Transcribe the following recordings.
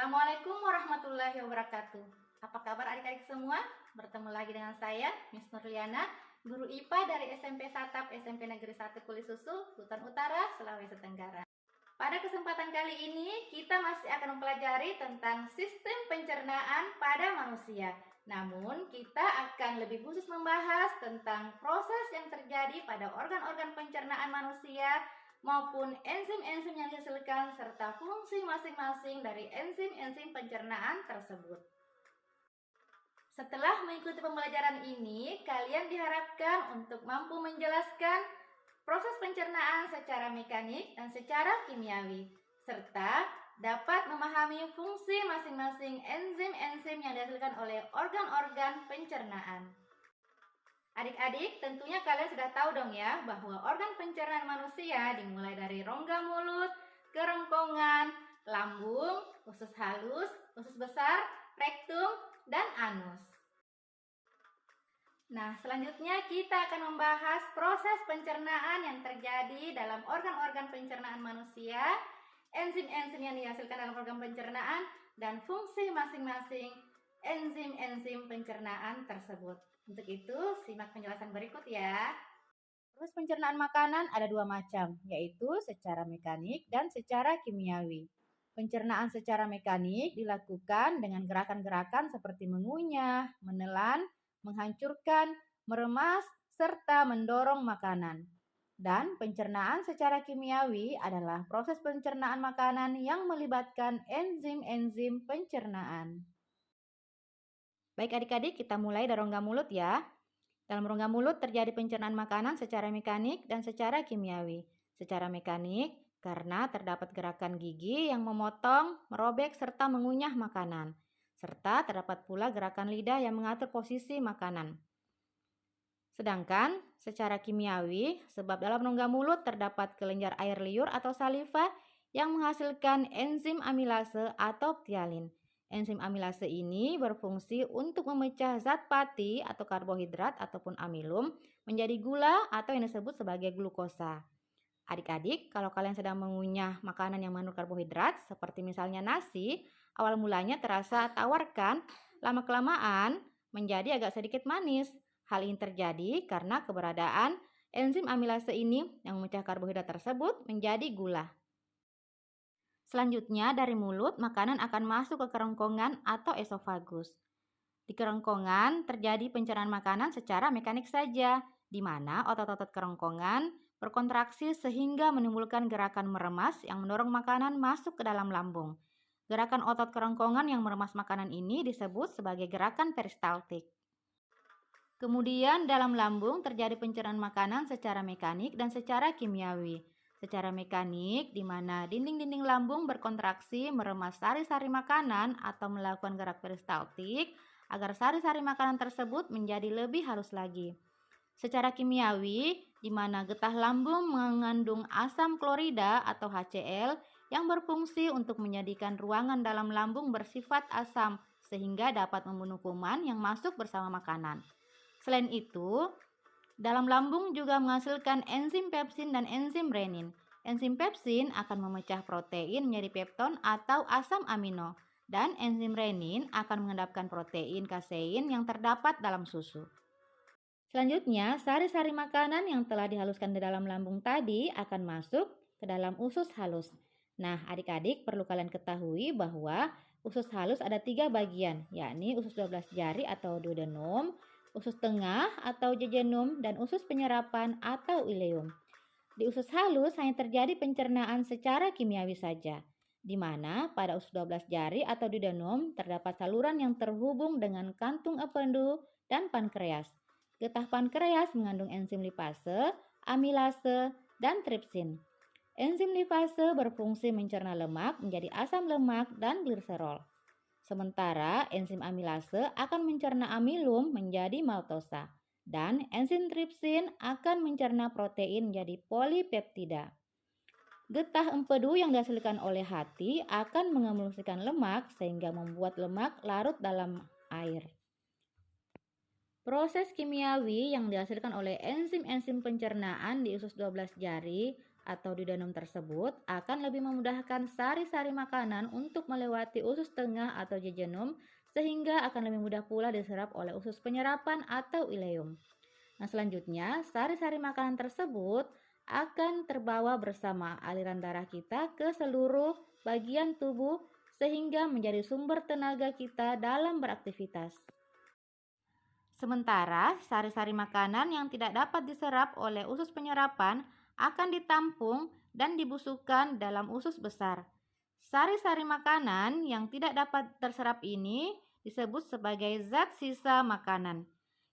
Assalamualaikum warahmatullahi wabarakatuh. Apa kabar adik-adik semua? Bertemu lagi dengan saya, Miss Nurliana, guru IPA dari SMP Satap SMP Negeri 1 Kulisusu, Hutan Utara, Sulawesi Tenggara. Pada kesempatan kali ini, kita masih akan mempelajari tentang sistem pencernaan pada manusia. Namun, kita akan lebih khusus membahas tentang proses yang terjadi pada organ-organ pencernaan manusia maupun enzim-enzim yang dihasilkan serta fungsi masing-masing dari enzim-enzim pencernaan tersebut. Setelah mengikuti pembelajaran ini, kalian diharapkan untuk mampu menjelaskan proses pencernaan secara mekanik dan secara kimiawi, serta dapat memahami fungsi masing-masing enzim-enzim yang dihasilkan oleh organ-organ pencernaan. Adik-adik, tentunya kalian sudah tahu dong ya bahwa organ pencernaan manusia dimulai dari rongga mulut, kerongkongan, lambung, usus halus, usus besar, rektum, dan anus. Nah, selanjutnya kita akan membahas proses pencernaan yang terjadi dalam organ-organ pencernaan manusia, enzim-enzim yang dihasilkan dalam organ pencernaan, dan fungsi masing-masing enzim-enzim pencernaan tersebut. Untuk itu, simak penjelasan berikut ya. Proses pencernaan makanan ada dua macam, yaitu secara mekanik dan secara kimiawi. Pencernaan secara mekanik dilakukan dengan gerakan-gerakan seperti mengunyah, menelan, menghancurkan, meremas, serta mendorong makanan. Dan pencernaan secara kimiawi adalah proses pencernaan makanan yang melibatkan enzim-enzim pencernaan. Baik adik-adik, kita mulai dari rongga mulut ya. Dalam rongga mulut terjadi pencernaan makanan secara mekanik dan secara kimiawi. Secara mekanik karena terdapat gerakan gigi yang memotong, merobek, serta mengunyah makanan. Serta terdapat pula gerakan lidah yang mengatur posisi makanan. Sedangkan secara kimiawi, sebab dalam rongga mulut terdapat kelenjar air liur atau saliva yang menghasilkan enzim amilase atau ptialin. Enzim amilase ini berfungsi untuk memecah zat pati atau karbohidrat ataupun amilum menjadi gula atau yang disebut sebagai glukosa. Adik-adik, kalau kalian sedang mengunyah makanan yang mengandung karbohidrat seperti misalnya nasi, awal mulanya terasa tawar kan? Lama-kelamaan menjadi agak sedikit manis. Hal ini terjadi karena keberadaan enzim amilase ini yang memecah karbohidrat tersebut menjadi gula. Selanjutnya dari mulut makanan akan masuk ke kerongkongan atau esofagus. Di kerongkongan terjadi pencernaan makanan secara mekanik saja, di mana otot-otot kerongkongan berkontraksi sehingga menimbulkan gerakan meremas yang mendorong makanan masuk ke dalam lambung. Gerakan otot kerongkongan yang meremas makanan ini disebut sebagai gerakan peristaltik. Kemudian dalam lambung terjadi pencernaan makanan secara mekanik dan secara kimiawi. Secara mekanik, di mana dinding-dinding lambung berkontraksi meremas sari-sari makanan atau melakukan gerak peristaltik agar sari-sari makanan tersebut menjadi lebih halus lagi. Secara kimiawi, di mana getah lambung mengandung asam klorida atau HCl yang berfungsi untuk menjadikan ruangan dalam lambung bersifat asam sehingga dapat membunuh kuman yang masuk bersama makanan. Selain itu, dalam lambung juga menghasilkan enzim pepsin dan enzim renin. Enzim pepsin akan memecah protein menjadi pepton atau asam amino, dan enzim renin akan mengendapkan protein kasein yang terdapat dalam susu. Selanjutnya, sari-sari makanan yang telah dihaluskan di dalam lambung tadi akan masuk ke dalam usus halus. Nah, adik-adik perlu kalian ketahui bahwa usus halus ada 3 bagian, yakni usus 12 jari atau duodenum, usus tengah atau jejunum, dan usus penyerapan atau ileum. Di usus halus hanya terjadi pencernaan secara kimiawi saja, di mana pada usus 12 jari atau duodenum terdapat saluran yang terhubung dengan kantung empedu dan pankreas. Getah pankreas mengandung enzim lipase, amilase, dan tripsin. Enzim lipase berfungsi mencerna lemak menjadi asam lemak dan gliserol. Sementara enzim amilase akan mencerna amilum menjadi maltosa dan enzim tripsin akan mencerna protein menjadi polipeptida. Getah empedu yang dihasilkan oleh hati akan mengemulsikan lemak sehingga membuat lemak larut dalam air. Proses kimiawi yang dihasilkan oleh enzim-enzim pencernaan di usus 12 jari atau di duodenum tersebut akan lebih memudahkan sari-sari makanan untuk melewati usus tengah atau jejunum sehingga akan lebih mudah pula diserap oleh usus penyerapan atau ileum. Nah, selanjutnya sari-sari makanan tersebut akan terbawa bersama aliran darah kita ke seluruh bagian tubuh sehingga menjadi sumber tenaga kita dalam beraktivitas. Sementara sari-sari makanan yang tidak dapat diserap oleh usus penyerapan akan ditampung dan dibusukkan dalam usus besar. Sari-sari makanan yang tidak dapat terserap ini disebut sebagai zat sisa makanan.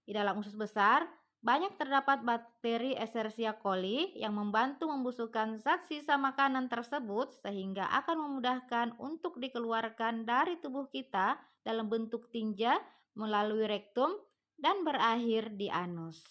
Di dalam usus besar, banyak terdapat bakteri Escherichia coli yang membantu membusukkan zat sisa makanan tersebut sehingga akan memudahkan untuk dikeluarkan dari tubuh kita dalam bentuk tinja melalui rektum dan berakhir di anus.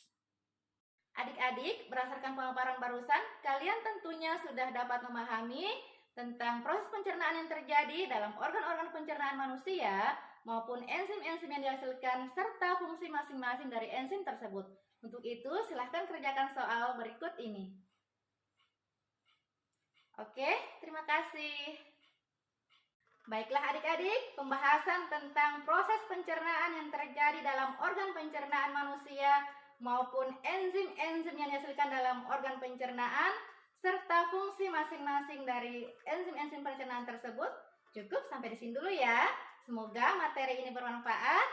Adik-adik, berdasarkan pemaparan barusan, kalian tentunya sudah dapat memahami tentang proses pencernaan yang terjadi dalam organ-organ pencernaan manusia maupun enzim-enzim yang dihasilkan serta fungsi masing-masing dari enzim tersebut. Untuk itu, silahkan kerjakan soal berikut ini. Oke, terima kasih. Baiklah adik-adik, pembahasan tentang proses pencernaan yang terjadi dalam organ pencernaan manusia maupun enzim-enzim yang dihasilkan dalam organ pencernaan serta fungsi masing-masing dari enzim-enzim pencernaan tersebut cukup sampai di sini dulu ya. Semoga materi ini bermanfaat.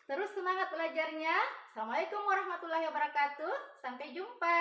Terus semangat belajarnya. Assalamualaikum warahmatullahi wabarakatuh. Sampai jumpa.